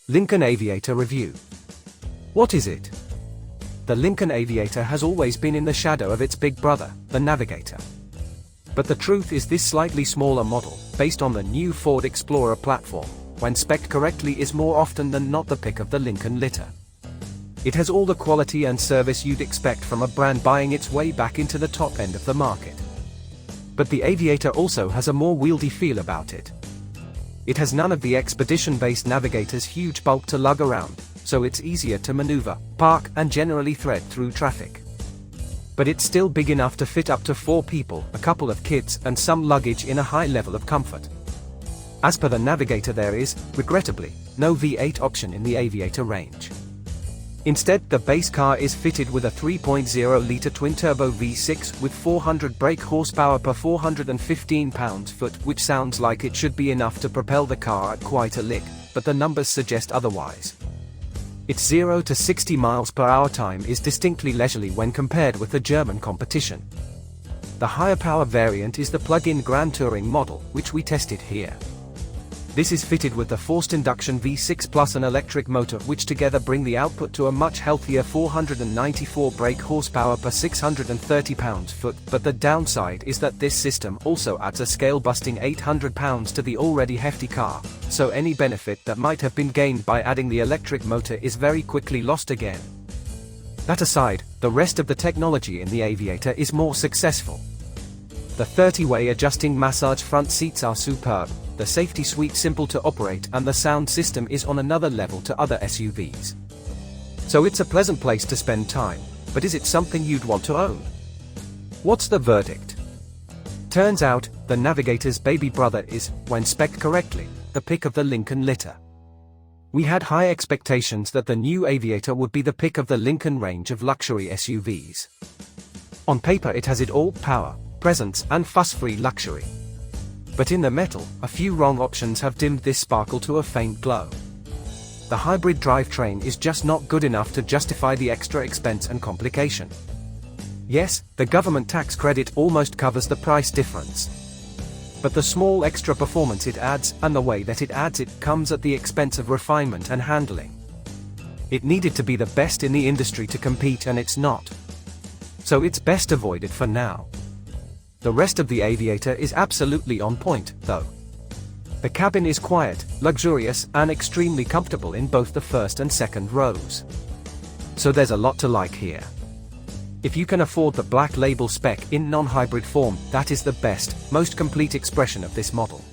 Lincoln Aviator Review. What is it? The Lincoln Aviator has always been in the shadow of its big brother, the Navigator. But the truth is this slightly smaller model, based on the new Ford Explorer platform, when spec'd correctly is more often than not the pick of the Lincoln litter. It has all the quality and service you'd expect from a brand buying its way back into the top end of the market. But the Aviator also has a more wieldy feel about it. It has none of the expedition-based Navigator's huge bulk to lug around, so it's easier to maneuver, park, and generally thread through traffic. But it's still big enough to fit up to 4 people, a couple of kids, and some luggage in a high level of comfort. As per the Navigator, there is, regrettably, no V8 option in the Aviator range. Instead, the base car is fitted with a 3.0-litre twin-turbo V6 with 400 brake horsepower per 415 pounds-foot, which sounds like it should be enough to propel the car at quite a lick, but the numbers suggest otherwise. Its 0 to 60 miles per hour time is distinctly leisurely when compared with the German competition. The higher power variant is the plug-in Grand Touring model, which we tested here. This is fitted with the forced induction V6 plus an electric motor, which together bring the output to a much healthier 494 brake horsepower per 630 pounds-foot, but the downside is that this system also adds a scale-busting 800 pounds to the already hefty car, so any benefit that might have been gained by adding the electric motor is very quickly lost again. That aside, the rest of the technology in the Aviator is more successful. The 30-way adjusting massage front seats are superb, the safety suite simple to operate, and the sound system is on another level to other SUVs. So it's a pleasant place to spend time, but is it something you'd want to own? What's the verdict? Turns out, the Navigator's baby brother is, when spec'd correctly, the pick of the Lincoln litter. We had high expectations that the new Aviator would be the pick of the Lincoln range of luxury SUVs. On paper it has it all: power, presence, and fuss-free luxury. But in the metal, a few wrong options have dimmed this sparkle to a faint glow. The hybrid drivetrain is just not good enough to justify the extra expense and complication. Yes, the government tax credit almost covers the price difference. But the small extra performance it adds, and the way that it adds it, comes at the expense of refinement and handling. It needed to be the best in the industry to compete, and it's not. So it's best avoided for now. The rest of the Aviator is absolutely on point, though. The cabin is quiet, luxurious, and extremely comfortable in both the first and second rows. So there's a lot to like here. If you can afford the black label spec in non-hybrid form, that is the best, most complete expression of this model.